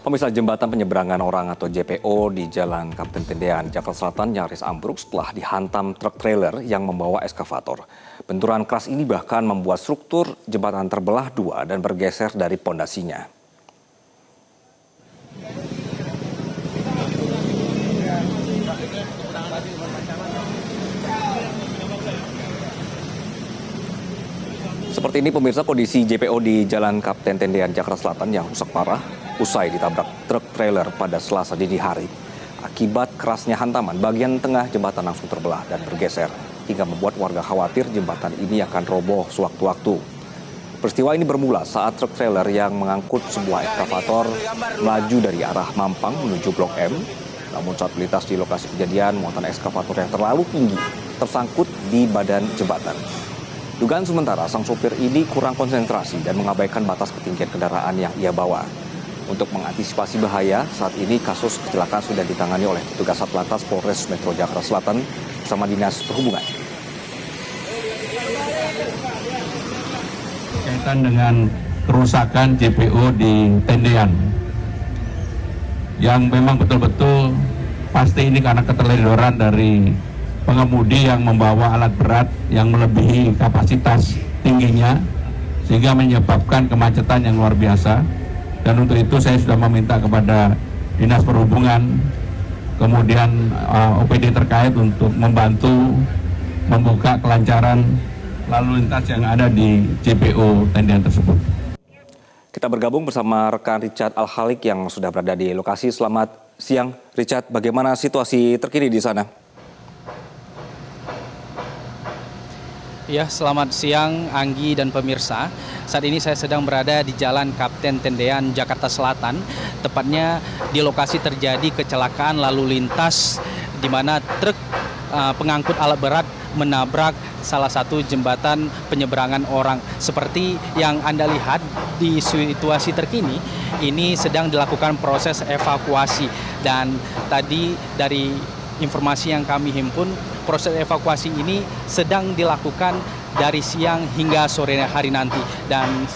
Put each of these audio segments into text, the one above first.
Pemirsa, jembatan penyeberangan orang atau JPO di Jalan Kapten Tendean, Jakarta Selatan nyaris ambruk setelah dihantam truk trailer yang membawa eskavator. Benturan keras ini bahkan membuat struktur jembatan terbelah dua dan bergeser dari pondasinya. Seperti ini pemirsa kondisi JPO di Jalan Kapten Tendean, Jakarta Selatan yang rusak parah usai ditabrak truk trailer pada Selasa dini hari. Akibat kerasnya hantaman, bagian tengah jembatan langsung terbelah dan bergeser hingga membuat warga khawatir jembatan ini akan roboh sewaktu-waktu. Peristiwa ini bermula saat truk trailer yang mengangkut sebuah eskavator melaju dari arah Mampang menuju Blok M. Namun saat melintas di lokasi kejadian, muatan eskavator yang terlalu tinggi tersangkut di badan jembatan. Dugaan sementara, sang sopir ini kurang konsentrasi dan mengabaikan batas ketinggian kendaraan yang ia bawa. Untuk mengantisipasi bahaya, saat ini kasus kecelakaan sudah ditangani oleh petugas Satlantas Polres Metro Jakarta Selatan bersama Dinas Perhubungan. Kaitan dengan kerusakan JPO di Tendean, yang memang betul-betul pasti ini karena keteledoran dari pengemudi yang membawa alat berat yang melebihi kapasitas tingginya sehingga menyebabkan kemacetan yang luar biasa. Dan untuk itu saya sudah meminta kepada Dinas Perhubungan, kemudian OPD terkait untuk membantu membuka kelancaran lalu lintas yang ada di JPO Tendean tersebut. Kita bergabung bersama rekan Richard Al-Halik yang sudah berada di lokasi. Selamat siang Richard, bagaimana situasi terkini di sana? Ya, selamat siang Anggi dan pemirsa. Saat ini saya sedang berada di Jalan Kapten Tendean, Jakarta Selatan. Tepatnya di lokasi terjadi kecelakaan lalu lintas di mana truk pengangkut alat berat menabrak salah satu jembatan penyeberangan orang. Seperti yang Anda lihat di situasi terkini, ini sedang dilakukan proses evakuasi. Dan tadi dari informasi yang kami himpun, proses evakuasi ini sedang dilakukan dari siang hingga sore hari nanti. Dan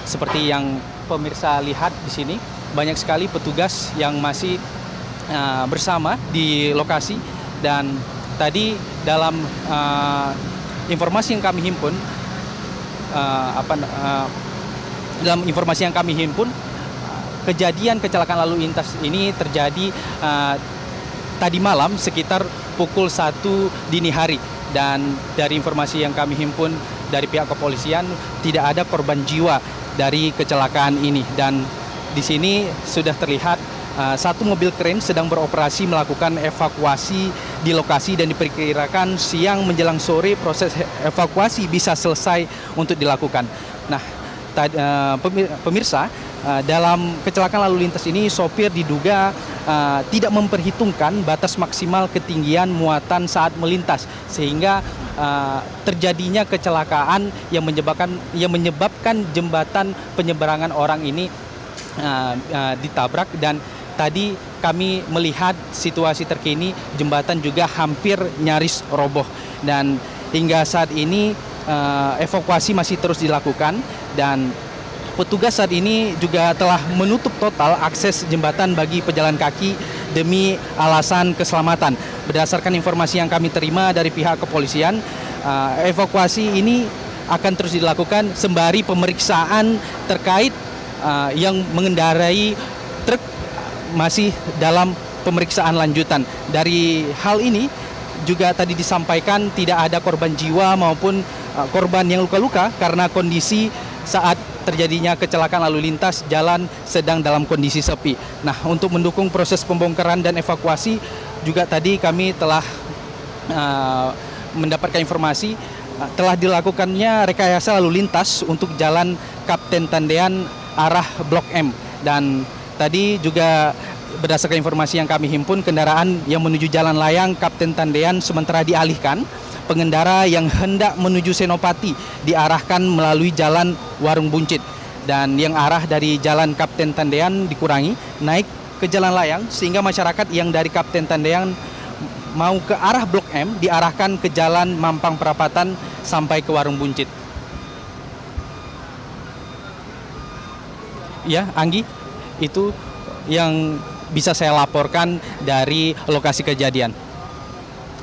seperti yang pemirsa lihat di sini, banyak sekali petugas yang masih bersama di lokasi. Dan tadi dalam informasi yang kami himpun, kejadian kecelakaan lalu lintas ini terjadi tadi malam sekitar pukul 1 dini hari. Dan dari informasi yang kami himpun dari pihak kepolisian, tidak ada korban jiwa dari kecelakaan ini. Dan di sini sudah terlihat satu mobil kren sedang beroperasi melakukan evakuasi di lokasi, dan diperkirakan siang menjelang sore proses evakuasi bisa selesai untuk dilakukan. Nah, pemirsa, dalam kecelakaan lalu lintas ini sopir diduga tidak memperhitungkan batas maksimal ketinggian muatan saat melintas, sehingga terjadinya kecelakaan yang menyebabkan jembatan penyeberangan orang ini ditabrak. Dan tadi kami melihat situasi terkini, jembatan juga hampir nyaris roboh. Dan hingga saat ini evakuasi masih terus dilakukan, dan petugas saat ini juga telah menutup total akses jembatan bagi pejalan kaki demi alasan keselamatan. Berdasarkan informasi yang kami terima dari pihak kepolisian, evakuasi ini akan terus dilakukan sembari pemeriksaan terkait yang mengendarai truk masih dalam pemeriksaan lanjutan. Dari hal ini juga tadi disampaikan tidak ada korban jiwa maupun korban yang luka-luka karena kondisi saat terjadinya kecelakaan lalu lintas jalan sedang dalam kondisi sepi. Nah, untuk mendukung proses pembongkaran dan evakuasi juga tadi kami telah mendapatkan informasi telah dilakukannya rekayasa lalu lintas untuk jalan Kapten Tendean arah Blok M. Dan tadi juga berdasarkan informasi yang kami himpun, kendaraan yang menuju jalan layang Kapten Tendean sementara dialihkan. Pengendara yang hendak menuju Senopati diarahkan melalui jalan Warung Buncit, dan yang arah dari jalan Kapten Tendean dikurangi naik ke jalan layang, sehingga masyarakat yang dari Kapten Tendean mau ke arah Blok M diarahkan ke jalan Mampang Perapatan sampai ke Warung Buncit. Ya, Anggi, itu yang bisa saya laporkan dari lokasi kejadian.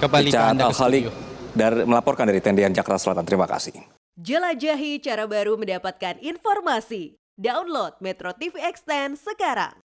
Kembali ke Richard Anda ke Al-Khaliq studio. melaporkan dari Tendian Jakarta Selatan. Terima kasih. Jelajahi cara baru mendapatkan informasi. Download Metro TV Extend sekarang.